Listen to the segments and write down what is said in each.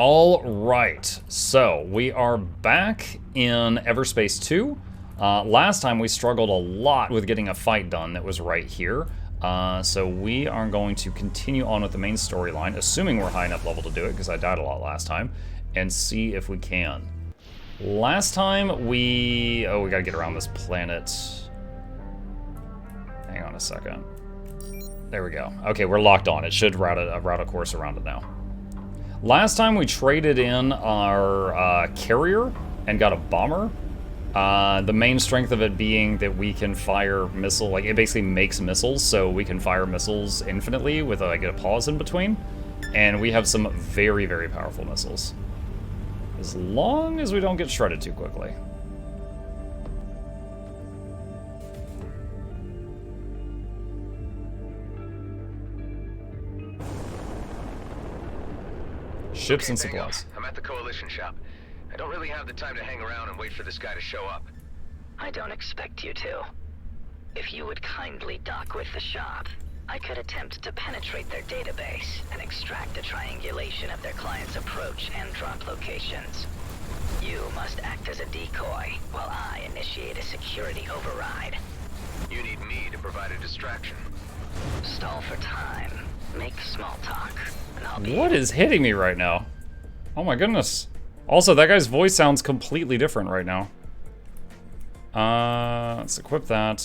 All right, so we are back in Everspace 2. Last time we struggled a lot with getting a fight done that was right here. So we are going to continue on with the main storyline, assuming we're high enough level to do it, because I died a lot last time, and see if we can. Last time we... Oh, we gotta get around this planet. Hang on a second. There we go. Okay, we're locked on. It should route a course around it now. Last time we traded in our carrier and got a bomber. The main strength of it being that we can fire missile, like it basically makes missiles, so we can fire missiles infinitely with like a pause in between. And we have some very, very powerful missiles. As long as we don't get shredded too quickly. Ships and supplies. I'm at the Coalition shop. I don't really have the time to hang around and wait for this guy to show up. I don't expect you to. If you would kindly dock with the shop, I could attempt to penetrate their database and extract a triangulation of their client's approach and drop locations. You must act as a decoy while I initiate a security override. You need me to provide a distraction. Stall for time. Make small talk. And I'll be... What is hitting me right now? Oh my goodness. Also, that guy's voice sounds completely different right now. Let's equip that.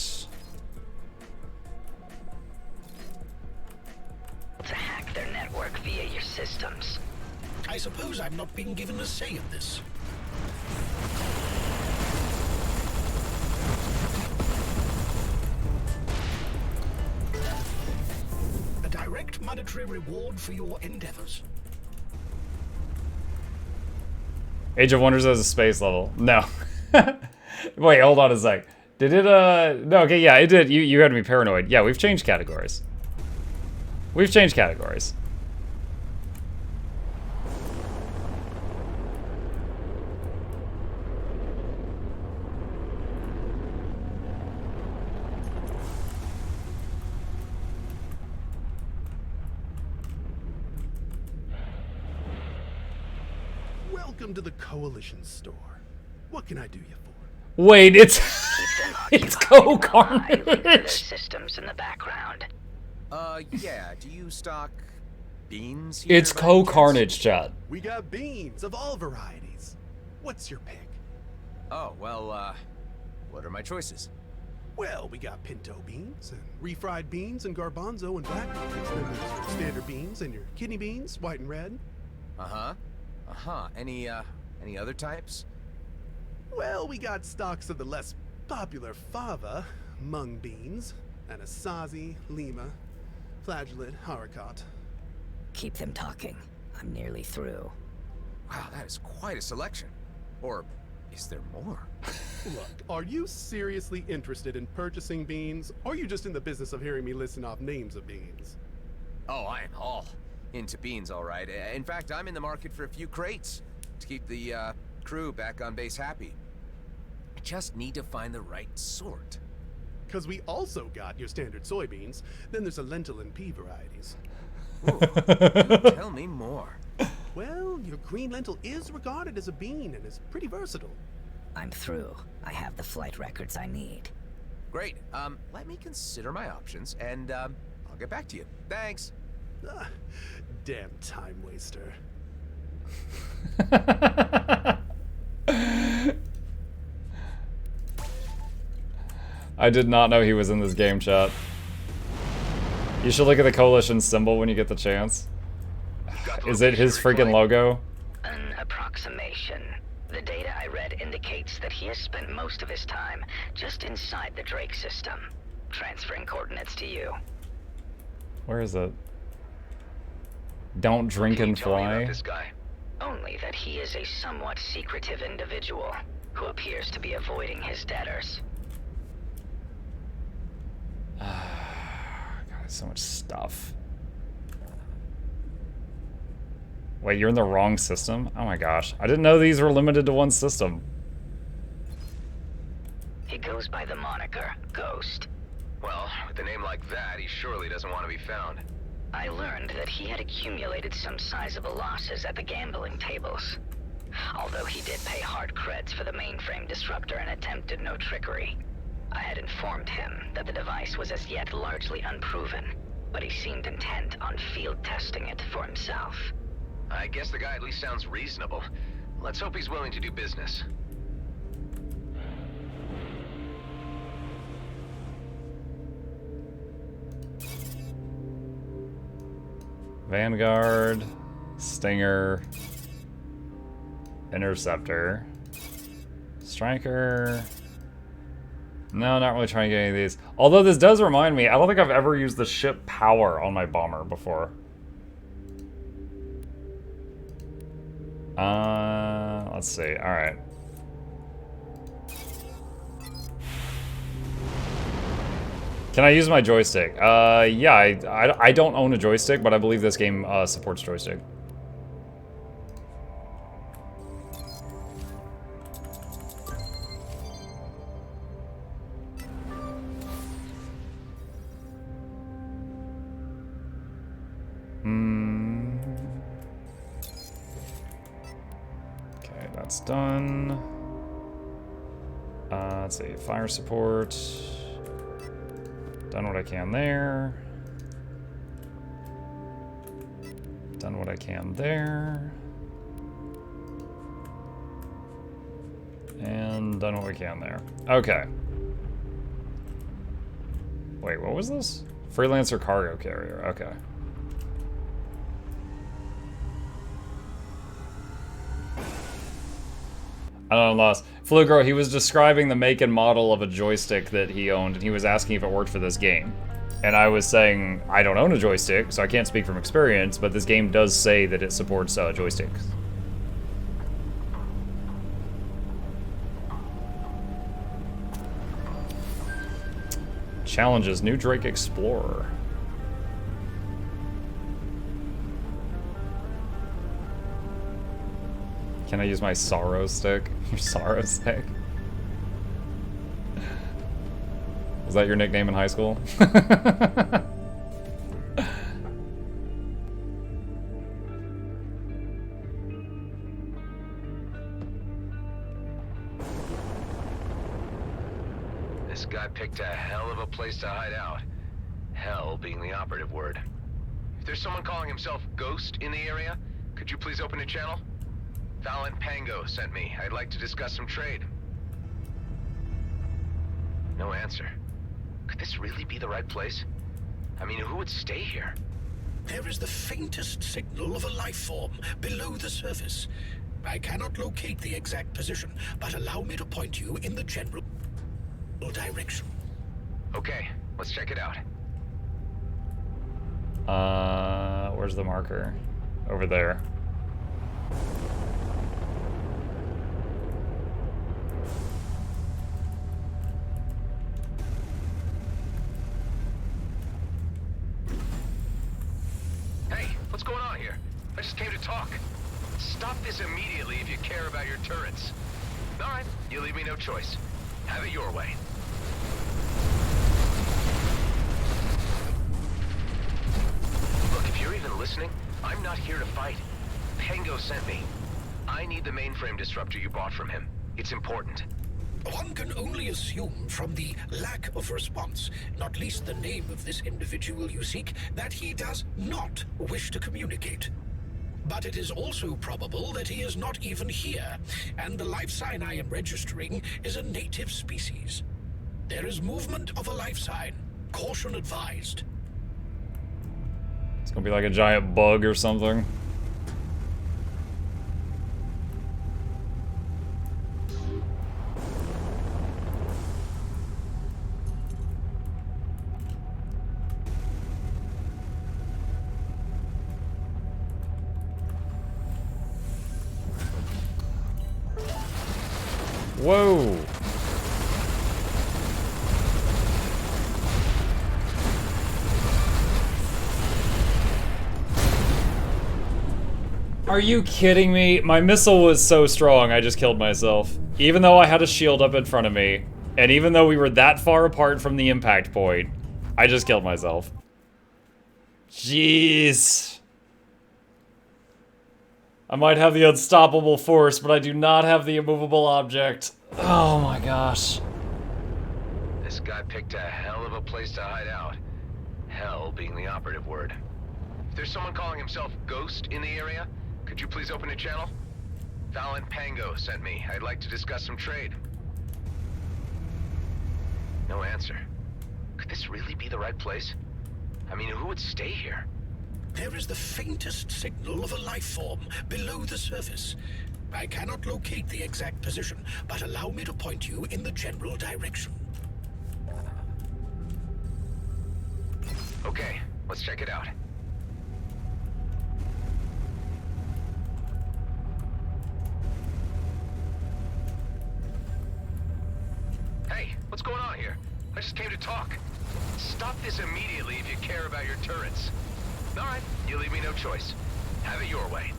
To hack their network via your systems. I suppose I've not been given a say in this. A direct monetary reward for your endeavors. Age of Wonders as a space level. No. Wait, hold on a sec. Did it, no, okay, yeah, it did. You had me paranoid. Yeah, we've changed categories. We've changed categories. Welcome to the Coalition store. What can I do you for? Wait, it's it's Their Co-Carnage. systems in the background. Yeah, do you stock beans here? It's by any chance? Co-Carnage, chat. We got beans of all varieties. What's your pick? Oh, well, what are my choices? Well, we got pinto beans and refried beans and garbanzo and black beans. Then there's your standard beans and your kidney beans, white and red. Uh-huh. Uh-huh. Any other types? Well, we got stocks of the less popular fava, mung beans, anasazi, lima, flageolet, haricot. Keep them talking. I'm nearly through. Wow, that is quite a selection. Or is there more? Look, are you seriously interested in purchasing beans, or are you just in the business of hearing me listen off names of beans? Oh, I am all into beans, all right. In fact, I'm in the market for a few crates to keep the crew back on base happy. I just need to find the right sort. Because we also got your standard soybeans, then there's a lentil and pea varieties. Ooh, tell me more. Well, your green lentil is regarded as a bean and is pretty versatile. I'm through. I have the flight records I need. Great. Let me consider my options, and I'll get back to you. Thanks. Ah, damn time waster. I did not know he was in this game, chat. You should look at the Coalition symbol when you get the chance. Is it his freaking logo? An approximation. The data I read indicates that he has spent most of his time just inside the Drake system. Transferring coordinates to you. Where is it? Don't drink and Tell me about fly. this guy. Only that he is a somewhat secretive individual who appears to be avoiding his debtors. God, so much stuff. Wait, you're in the wrong system? Oh my gosh. I didn't know these were limited to one system. He goes by the moniker Ghost. Well, with a name like that, he surely doesn't want to be found. I learned that he had accumulated some sizable losses at the gambling tables. Although he did pay hard creds for the mainframe disruptor and attempted no trickery. I had informed him that the device was as yet largely unproven, but he seemed intent on field testing it for himself. I guess the guy at least sounds reasonable. Let's hope he's willing to do business. Vanguard, Stinger, Interceptor, Striker. No, not really trying to get any of these. Although this does remind me, I don't think I've ever used the ship power on my bomber before. Let's see. All right. Can I use my joystick? Yeah, I don't own a joystick, but I believe this game supports joystick. Okay, that's done. Let's see, fire support. Done what I can there. Done what I can there. And done what we can there. Okay. Wait, what was this? Freelancer cargo carrier, okay. I don't know, lost. Flugro, he was describing the make and model of a joystick that he owned, and he was asking if it worked for this game. And I was saying, I don't own a joystick, so I can't speak from experience, but this game does say that it supports joysticks. Challenges, New Drake Explorer. Can I use my sorrow stick? Your sorrow stick? Was that your nickname in high school? This guy picked a hell of a place to hide out. Hell being the operative word. If there's someone calling himself Ghost in the area, could you please open a channel? Valen Pango sent me. I'd like to discuss some trade. No answer. Could this really be the right place? I mean, who would stay here? There is the faintest signal of a life form below the surface. I cannot locate the exact position, but allow me to point you in the general direction. Okay, let's check it out. Where's the marker? Over there. What's going on here? I just came to talk. Stop this immediately if you care about your turrets. All right, you leave me no choice. Have it your way. Look, if you're even listening, I'm not here to fight. Pango sent me. I need the mainframe disruptor you bought from him. It's important. One can only assume from the lack of response, not least the name of this individual you seek, that he does not wish to communicate. But it is also probable that he is not even here, and the life sign I am registering is a native species. There is movement of a life sign. Caution advised. It's gonna be like a giant bug or something. Whoa! Are you kidding me? My missile was so strong, I just killed myself. Even though I had a shield up in front of me, and even though we were that far apart from the impact point, I just killed myself. Jeez. I might have the unstoppable force, but I do not have the immovable object. Oh my gosh. This guy picked a hell of a place to hide out. Hell being the operative word. If there's someone calling himself Ghost in the area, could you please open a channel? Fallon Pango sent me. I'd like to discuss some trade. No answer. Could this really be the right place? I mean, who would stay here? There is the faintest signal of a life form below the surface. I cannot locate the exact position, but allow me to point you in the general direction. Okay, let's check it out. Hey, what's going on here? I just came to talk. Stop this immediately if you care about your turrets. All right, you leave me no choice. Have it your way.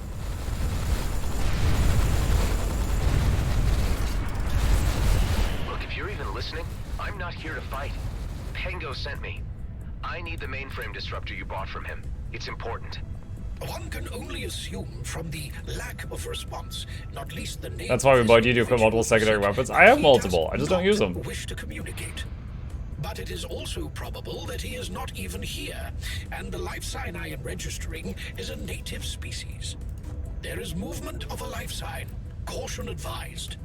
Look, if you're even listening, I'm not here to fight. Pango sent me. I need the mainframe disruptor you bought from him. It's important. One can only assume from the lack of response, not least the name. That's why we of bought this you to equip multiple individual secondary seek, weapons. that I have he multiple. does I just don't use them. Wish to communicate. But it is also probable that he is not even here, and the life sign I am registering is a native species. There is movement of a life sign. Caution advised.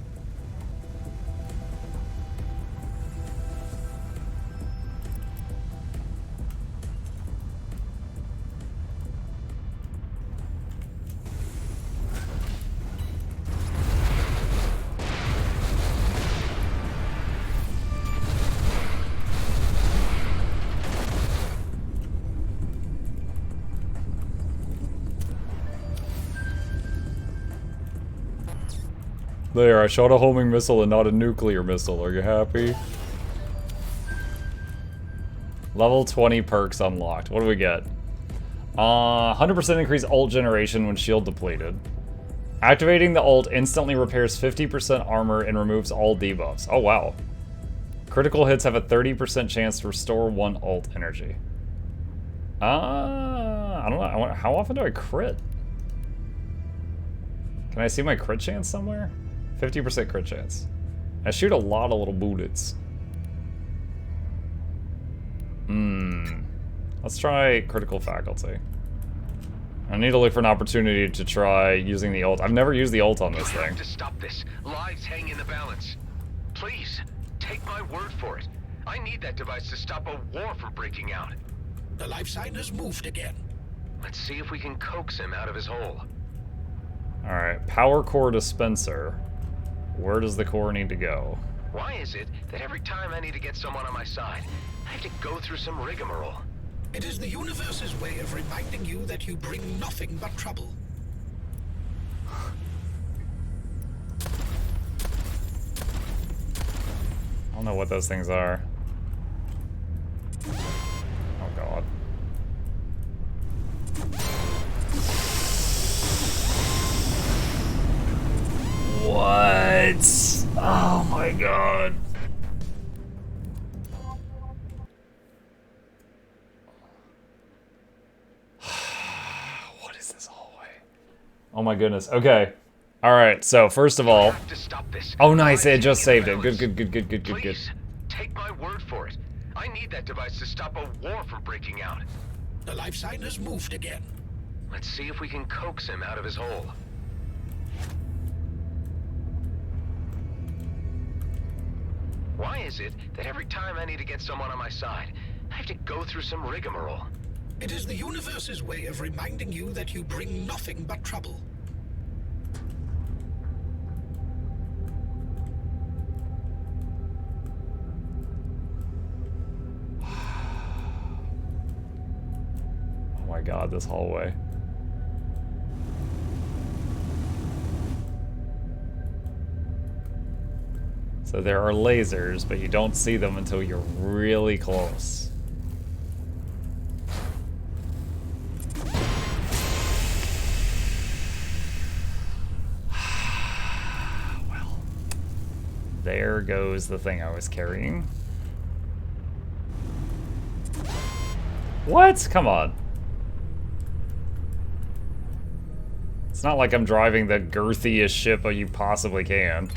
There, I shot a homing missile and not a nuclear missile. Are you happy? Level 20 perks unlocked. What do we get? 100% increase ult generation when shield depleted. Activating the ult instantly repairs 50% armor and removes all debuffs. Oh, wow. Critical hits have a 30% chance to restore 1 ult energy. I don't know. How often do I crit? Can I see my crit chance somewhere? 50% crit chance. I shoot a lot of little bullets. Let's try critical faculty. I need to look for an opportunity to try using the ult. I've never used the ult on this You thing. have to stop this. Lives hang in the balance. Please, take my word for it. I need that device to stop a war from breaking out. The life sign has moved again. Let's see if we can coax him out of his hole. Alright, power core dispenser. Where does the core need to go? Why is it that every time I need to get someone on my side, I have to go through some rigmarole? It is the universe's way of reminding you that you bring nothing but trouble. I don't know what those things are. Oh god. What? Oh my god. What is this hallway? Oh my goodness. Okay. Alright, so first of all. I have to stop this. Oh nice, it Lives just hang in saved the it. Good, balance. good, good, good, good, good, good. Please, take my word for it. I need that device to stop a war from breaking out. The life sign has moved again. Let's see if we can coax him out of his hole. Why is it that every time I need to get someone on my side, I have to go through some rigmarole? It is the universe's way of reminding you that you bring nothing but trouble. Oh my god, this hallway. So there are lasers, but you don't see them until you're really close. Well, there goes the thing I was carrying. What? Come on. It's not like I'm driving the girthiest ship you possibly can.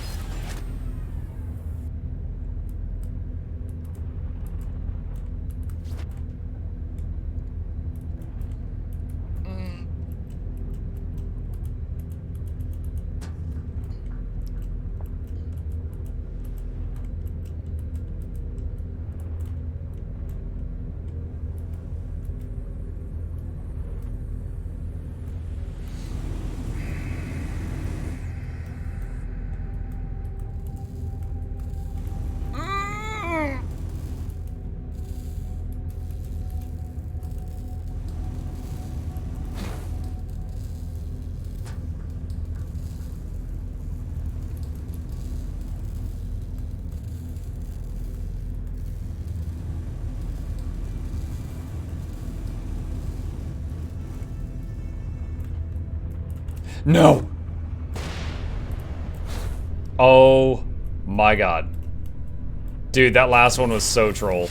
No! Oh my god. Dude, that last one was so troll.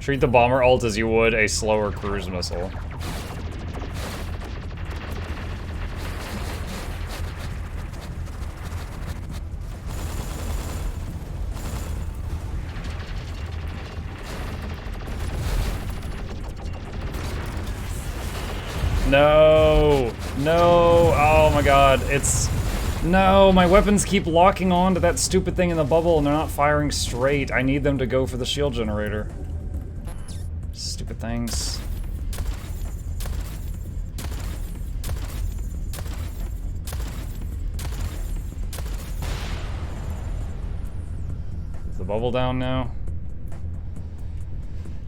Treat the bomber ult as you would a slower cruise missile. No! No! Oh my god, it's... No, my weapons keep locking on to that stupid thing in the bubble and they're not firing straight. I need them to go for the shield generator. Stupid things. Is the bubble down now?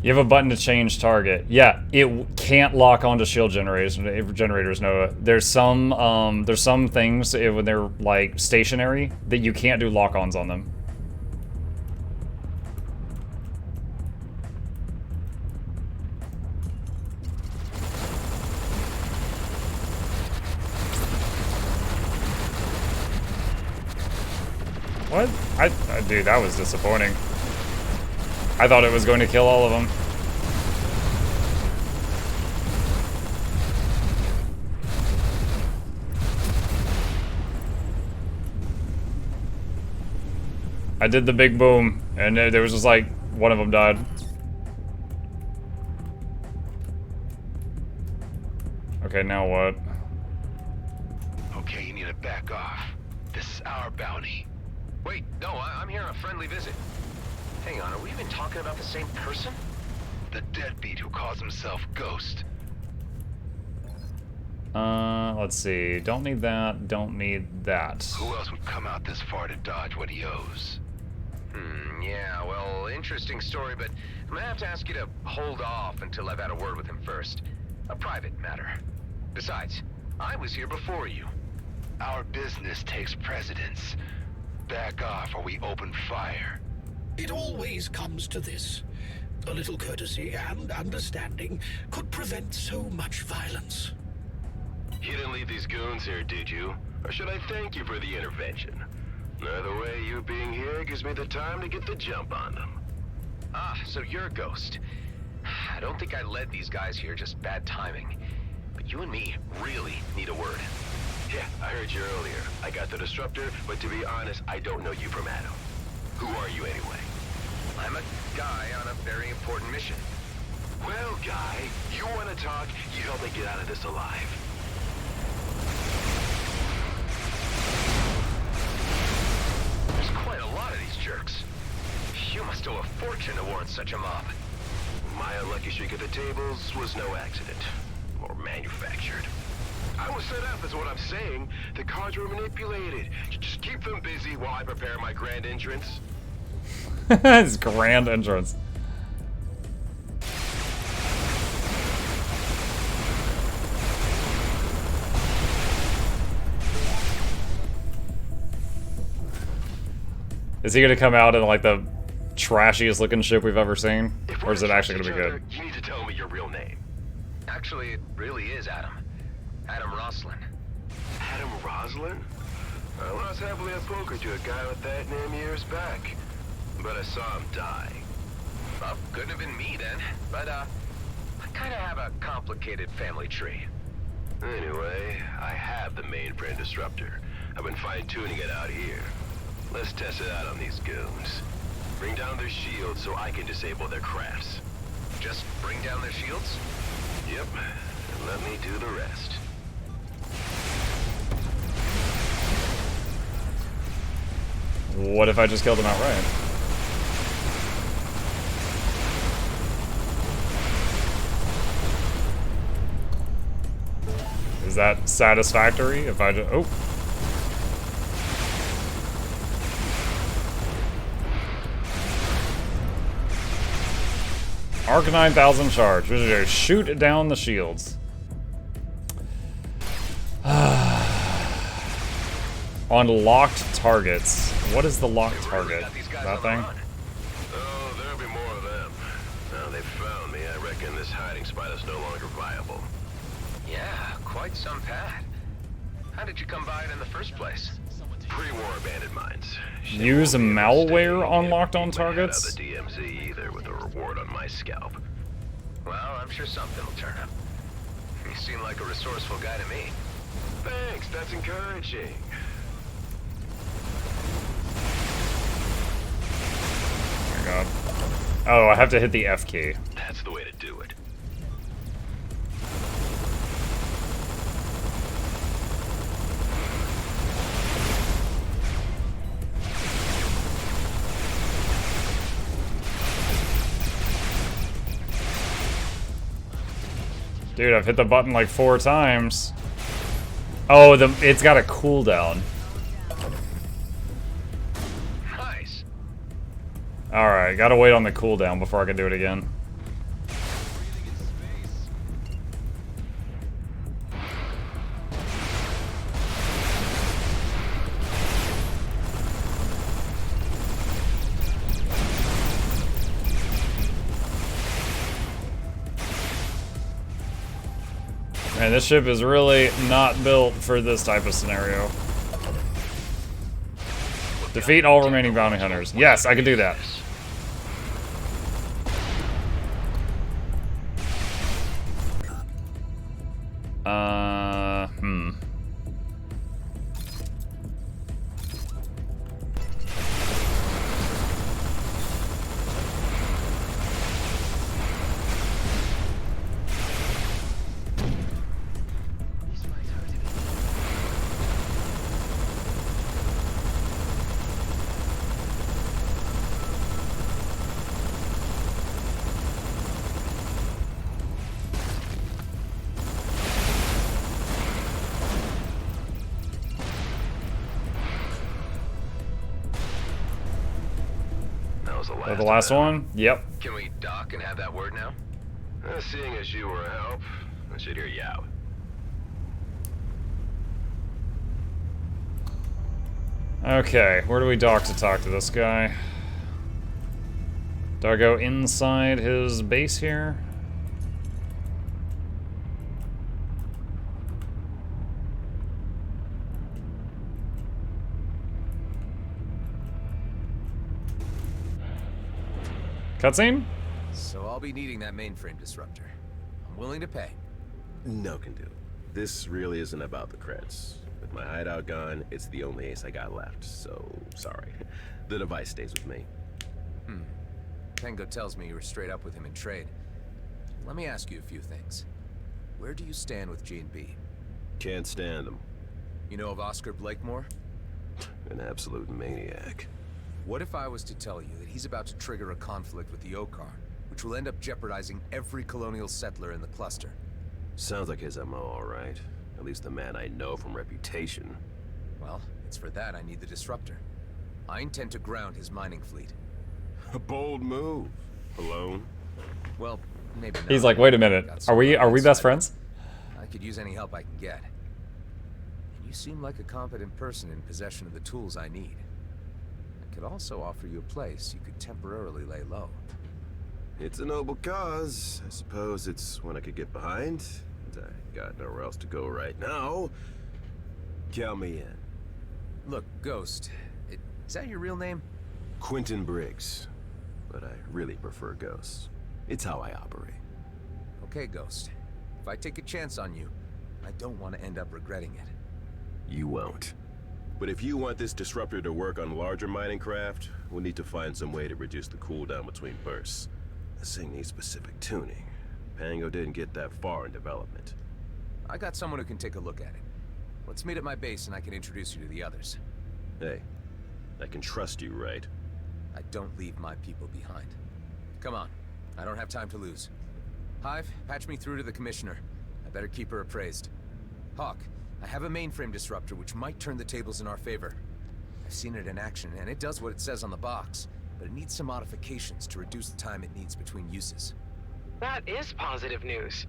You have a button to change target. Yeah, it can't lock onto shield generators. No, there's some things when they're like stationary that you can't do lock-ons on them. What? Dude, that was disappointing. I thought it was going to kill all of them. I did the big boom, and there was just like, one of them died. Okay, now what? Okay, you need to back off. This is our bounty. Wait, no, I'm here on a friendly visit. Hang on, are we even talking about the same person? The deadbeat who calls himself Ghost. Let's see. Don't need that, don't need that. Who else would come out this far to dodge what he owes? Yeah, well, interesting story, but I'm gonna have to ask you to hold off until I've had a word with him first. A private matter. Besides, I was here before you. Our business takes precedence. Back off or we open fire. It always comes to this. A little courtesy and understanding could prevent so much violence. You didn't leave these goons here, did you? Or should I thank you for the intervention? Either way, you being here gives me the time to get the jump on them. Ah, so you're a Ghost. I don't think I led these guys here, just bad timing. But you and me really need a word. Yeah, I heard you earlier. I got the disruptor, but to be honest, I don't know you from Adam. Who are you anyway? I'm a guy on a very important mission. Well, guy, you want to talk, you help me get out of this alive. There's quite a lot of these jerks. You must owe a fortune to warrant such a mob. My unlucky shake at the tables was no accident. Or manufactured. I was set up, is what I'm saying. The cards were manipulated. Just keep them busy while I prepare my grand entrance. His grand entrance. Is he gonna come out in like the trashiest looking ship we've ever seen? Or is it actually gonna be good? You need to tell me your real name. Actually, it really is Adam. Adam Roslin. Adam Roslin? I lost happily at poker to a guy with that name years back. But I saw him die. Well, couldn't have been me then. But, I kinda have a complicated family tree. Anyway, I have the mainframe disruptor. I've been fine-tuning it out here. Let's test it out on these goons. Bring down their shields so I can disable their crafts. Just bring down their shields? Yep, and let me do the rest. What if I just killed him outright? Is that satisfactory if I just... Oh. Arc 9000 charge. What did I do? Shoot down the shields. On locked targets. What is the locked target? That thing? Oh, there'll be more of them. Now they've found me, I reckon this hiding spot is no longer viable. Yeah, quite some pad. How did you come by it in the first place? Pre-war abandoned mines. Use malware on locked on targets? The DMZ either with a reward on my scalp. Well, I'm sure something will turn up. You seem like a resourceful guy to me. Thanks, that's encouraging. Oh my god. Oh, I have to hit the F key. That's the way to do it. Dude, I've hit the button like 4 times. Oh, it's got a cooldown. Nice. Alright, gotta wait on the cooldown before I can do it again. Man, this ship is really not built for this type of scenario. Defeat all remaining bounty hunters. Yes, I can do that. The last one? Yep. Can we dock and have that word now? Seeing as you were a help, I should hear you out. Okay, where do we dock to talk to this guy? Do I go inside his base here? Cutscene? So I'll be needing that mainframe disruptor. I'm willing to pay. No can do. This really isn't about the creds. With my hideout gone, it's the only ace I got left, so sorry. The device stays with me. Tango tells me you were straight up with him in trade. Let me ask you a few things. Where do you stand with G&B? Can't stand him. You know of Oscar Blakemore? An absolute maniac. What if I was to tell you that he's about to trigger a conflict with the Okar, which will end up jeopardizing every colonial settler in the cluster? Sounds like his MO, all right. At least the man I know from reputation. Well, it's for that I need the disruptor. I intend to ground his mining fleet. A bold move. Alone? Well, maybe not. He's like, wait a minute. Are we best friends? I could use any help I can get. And you seem like a competent person in possession of the tools I need. I could also offer you a place you could temporarily lay low. It's a noble cause. I suppose it's one I could get behind. And I got nowhere else to go right now. Count me in. Look, Ghost, is that your real name? Quentin Briggs. But I really prefer Ghosts. It's how I operate. Okay, Ghost. If I take a chance on you, I don't want to end up regretting it. You won't. But if you want this disruptor to work on larger mining craft, we'll need to find some way to reduce the cooldown between bursts. This thing needs specific tuning. Pango didn't get that far in development. I got someone who can take a look at it. Let's meet at my base and I can introduce you to the others. Hey, I can trust you, right? I don't leave my people behind. Come on, I don't have time to lose. Hive, patch me through to the Commissioner. I better keep her appraised. Hawk, I have a mainframe disruptor which might turn the tables in our favor. I've seen it in action, and it does what it says on the box, but it needs some modifications to reduce the time it needs between uses. That is positive news.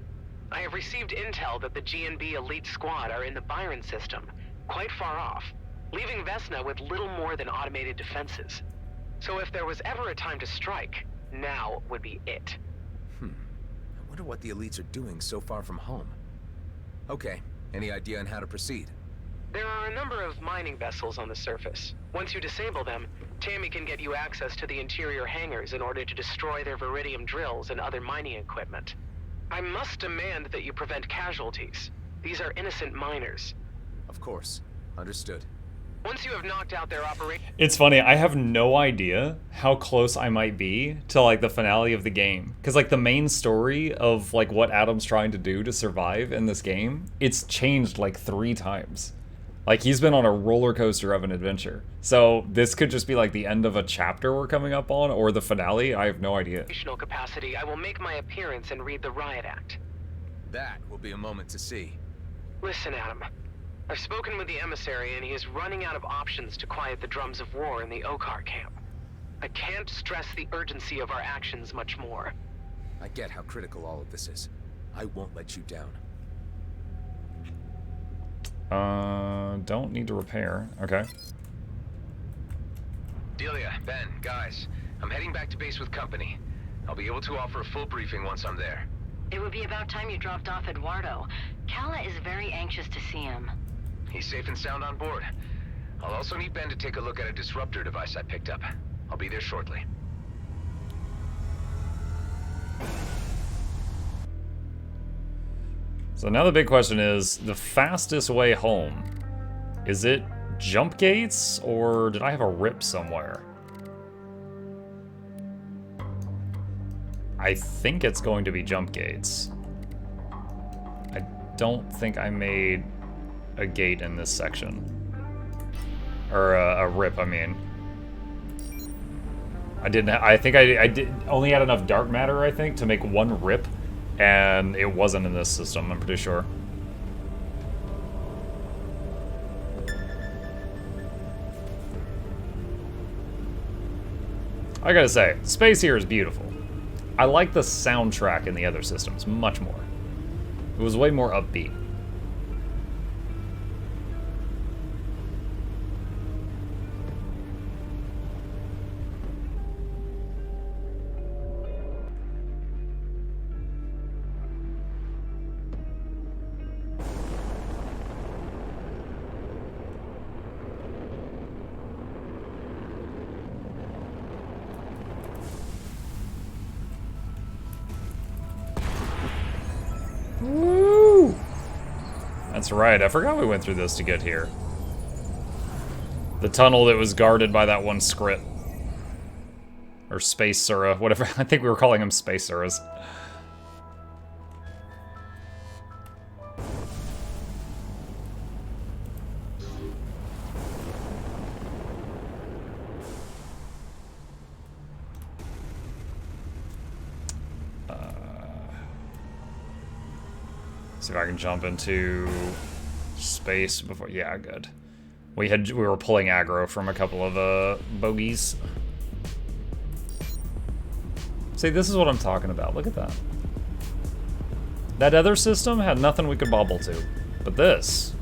I have received intel that the G&B elite squad are in the Byron system, quite far off, leaving Vesna with little more than automated defenses. So if there was ever a time to strike, now would be it. I wonder what the elites are doing so far from home. Okay, any idea on how to proceed? There are a number of mining vessels on the surface. Once you disable them, Tammy can get you access to the interior hangars in order to destroy their Viridium drills and other mining equipment. I must demand that you prevent casualties. These are innocent miners. Of course. Understood. Once you have knocked out their operation... It's funny, I have no idea how close I might be to, like, the finale of the game. Because, like, the main story of, like, what Adam's trying to do to survive in this game, it's changed, like, 3 times. Like, he's been on a roller coaster of an adventure. So, this could just be, like, the end of a chapter we're coming up on, or the finale. I have no idea. capacity, I will make my appearance and read the Riot Act. That will be a moment to see. Listen, Adam. I've spoken with the emissary and he is running out of options to quiet the drums of war in the Okar camp. I can't stress the urgency of our actions much more. I get how critical all of this is. I won't let you down. Don't need to repair. Okay. Delia, Ben, guys, I'm heading back to base with company. I'll be able to offer a full briefing once I'm there. It would be about time you dropped off Eduardo. Kala is very anxious to see him. He's safe and sound on board. I'll also need Ben to take a look at a disruptor device I picked up. I'll be there shortly. So now the big question is, the fastest way home, is it jump gates, or did I have a rip somewhere? I think it's going to be jump gates. I don't think I made a gate in this section. Or a rip, I mean. I didn't. I think I did only had enough dark matter, I think, to make 1 rip, and it wasn't in this system. I'm pretty sure. I gotta say, space here is beautiful. I like the soundtrack in the other systems much more. It was way more upbeat. Woo! That's right, I forgot we went through this to get here. The tunnel that was guarded by that one Skrit. Or Space Sura, whatever. I think we were calling him Space Suras. See if I can jump into space before. Yeah, good. We were pulling aggro from a couple of bogeys. See, this is what I'm talking about. Look at that. That other system had nothing we could bobble to, but this